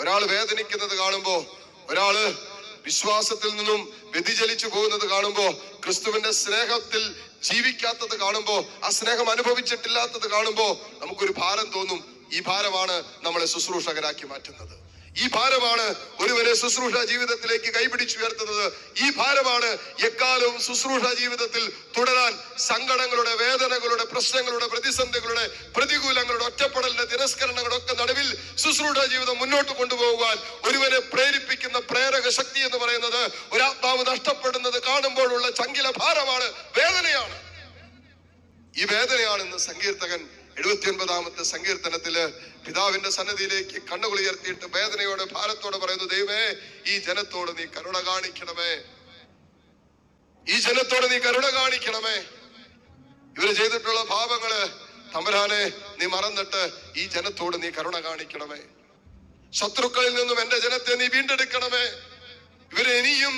ഒരാൾ വേദനിക്കുന്നത് കാണുമ്പോ, ഒരാള് വിശ്വാസത്തിൽ നിന്നും വ്യതിചലിച്ചു പോകുന്നത് കാണുമ്പോ, ക്രിസ്തുവിന്റെ സ്നേഹത്തിൽ ജീവിക്കാത്തത് കാണുമ്പോ, ആ സ്നേഹം അനുഭവിച്ചിട്ടില്ലാത്തത് കാണുമ്പോ നമുക്കൊരു ഭാരം തോന്നും. ഈ ഭാരമാണ് നമ്മളെ ശുശ്രൂഷകരാക്കി മാറ്റുന്നത്. ഈ ഭാരമാണ് ഒരുവരെ ശുശ്രൂഷ ജീവിതത്തിലേക്ക് കൈപിടിച്ചുയർത്തുന്നത്. ഈ ഭാരമാണ് എക്കാലവും ശുശ്രൂഷ ജീവിതത്തിൽ തുടരാൻ സങ്കടങ്ങളുടെ, വേദനകളുടെ, പ്രശ്നങ്ങളുടെ, പ്രതിസന്ധികളുടെ, പ്രതികൂലങ്ങളുടെ, ഒറ്റപ്പെടലിന്റെ, തിരസ്കരണങ്ങളുടെ ഒക്കെ നടുവിൽ ശുശ്രൂഷ ജീവിതം മുന്നോട്ട് കൊണ്ടുപോകാൻ ഒരുവനെ പ്രേരിപ്പിക്കുന്ന പ്രേരക ശക്തി എന്ന് പറയുന്നത് ഒരാത്മാവ് നഷ്ടപ്പെടുന്നത് കാണുമ്പോഴുള്ള ചങ്കില ഭാരമാണ്, വേദനയാണ്. ഈ വേദനയാണ് ഇന്ന് സങ്കീർത്തകൻ 79-ാമത്തെ സങ്കീർത്തനത്തില് പിതാവിന്റെ സന്നിധിയിലേക്ക് കണ്ണുകൾ ഉയർത്തിയിട്ട് വേദനയോടെ, ഭാരത്തോടെ പറയുന്നു, ദൈവമേ, ഈ ജനത്തോട് നീ കരുണ കാണിക്കണമേ, ഈ ജനത്തോട് നീ കരുണ കാണിക്കണമേ. ഇവര് ചെയ്തിട്ടുള്ള പാപങ്ങള് തമ്പുരാനെ നീ മറന്നിട്ട് ഈ ജനത്തോട് നീ കരുണ കാണിക്കണമേ. ശത്രുക്കളിൽ നിന്നും എന്റെ ജനത്തെ നീ വീണ്ടെടുക്കണമേ. ഇവരെ ഇനിയും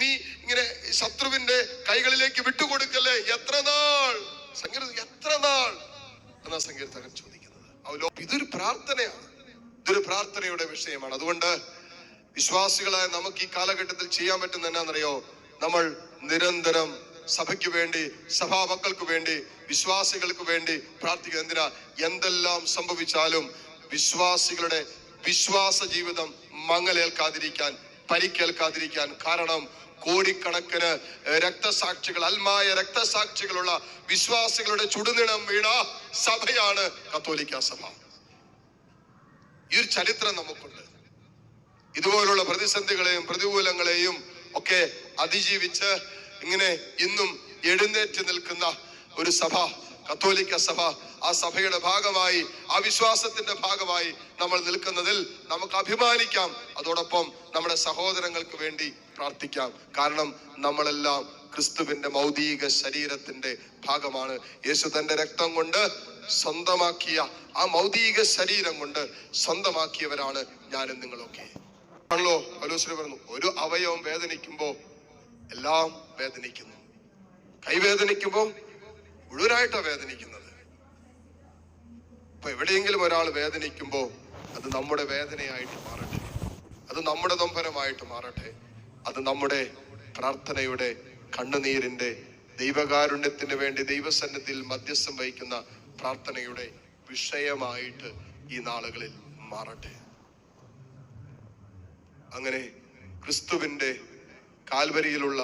നീ ഇങ്ങനെ ശത്രുവിന്റെ കൈകളിലേക്ക് വിട്ടുകൊടുക്കല്ലേ. എത്ര നാൾ എത്ര നാൾ എന്നാ സങ്കീർത്തകൻ ചോദിക്കുന്നത്. ഇതൊരു പ്രാർത്ഥനയാണ്, ഇതൊരു പ്രാർത്ഥനയുടെ വിഷയമാണ്. അതുകൊണ്ട് വിശ്വാസികളായ നമുക്ക് ഈ കാലഘട്ടത്തിൽ ചെയ്യാൻ പറ്റുന്ന എന്നാന്നറിയോ? നമ്മൾ നിരന്തരം സഭയ്ക്ക് വേണ്ടി, സഭാമക്കൾക്ക് വേണ്ടി, വിശ്വാസികൾക്ക് വേണ്ടി പ്രാർത്ഥിക്കുക. എന്തിനാ? എന്തെല്ലാം സംഭവിച്ചാലും വിശ്വാസികളുടെ വിശ്വാസ ജീവിതം മങ്ങലേൽക്കാതിരിക്കാൻ, പരിക്കേൽക്കാതിരിക്കാൻ. കാരണം കോടിക്കണക്കിന് രക്തസാക്ഷികൾ, അൽമായ രക്തസാക്ഷികളുള്ള വിശ്വാസികളുടെ ചുടുനിണം വീണ സഭയാണ് കത്തോലിക്ക സഭ. ഈ ഒരു ചരിത്രം നമുക്കുണ്ട്. ഇതുപോലുള്ള പ്രതിസന്ധികളെയും പ്രതികൂലങ്ങളെയും ഒക്കെ അതിജീവിച്ച് ഇങ്ങനെ ഇന്നും എഴുന്നേറ്റ് നിൽക്കുന്ന ഒരു സഭ, കത്തോലിക്ക സഭ. ആ സഭയുടെ ഭാഗമായി, ആ വിശ്വാസത്തിന്റെ ഭാഗമായി നമ്മൾ നിൽക്കുന്നതിൽ നമുക്ക് അഭിമാനിക്കാം. അതോടൊപ്പം നമ്മുടെ സഹോദരങ്ങൾക്ക് വേണ്ടി പ്രാർത്ഥിക്കാം. കാരണം നമ്മളെല്ലാം ക്രിസ്തുവിന്റെ മൗതിക ശരീരത്തിന്റെ ഭാഗമാണ്. യേശു തന്റെ രക്തം കൊണ്ട് സ്വന്തമാക്കിയ ആ മൗതിക ശരീരം കൊണ്ട് സ്വന്തമാക്കിയവരാണ് ഞാനും നിങ്ങളൊക്കെ. ആണല്ലോ പൗലോസ് പറഞ്ഞു, ഒരു അവയവം വേദനിക്കുമ്പോ എല്ലാം വേദനിക്കുന്നു. കൈവേദനിക്കുമ്പോ മുഴുവനായിട്ടാണ് വേദനിക്കുന്നത്. അപ്പൊ എവിടെയെങ്കിലും ഒരാൾ വേദനിക്കുമ്പോ അത് നമ്മുടെ വേദനയായിട്ട് മാറട്ടെ, അത് നമ്മുടെ നൊമ്പരമായിട്ട് മാറട്ടെ, അത് നമ്മുടെ പ്രാർത്ഥനയുടെ, കണ്ണുനീരിന്റെ, ദൈവകാരുണ്യത്തിന് വേണ്ടി ദൈവസന്നിധിയിൽ മധ്യസ്ഥം വഹിക്കുന്ന പ്രാർത്ഥനയുടെ വിഷയമായിട്ട് ഈ നാളുകളിൽ മാറട്ടെ. അങ്ങനെ ക്രിസ്തുവിന്റെ കാൽവരിയിലുള്ള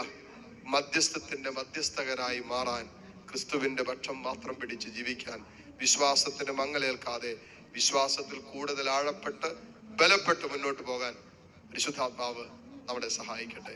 മധ്യസ്ഥത്തിന്റെ മധ്യസ്ഥകരായി മാറാൻ, ക്രിസ്തുവിന്റെ പക്ഷം മാത്രം പിടിച്ച് ജീവിക്കാൻ, വിശ്വാസത്തിന് മങ്ങലേൽക്കാതെ വിശ്വാസത്തിൽ കൂടുതൽ ആഴപ്പെട്ട് ബലപ്പെട്ട് മുന്നോട്ട് പോകാൻ പരിശുദ്ധാത്മാവ് നമ്മളെ സഹായിക്കട്ടെ.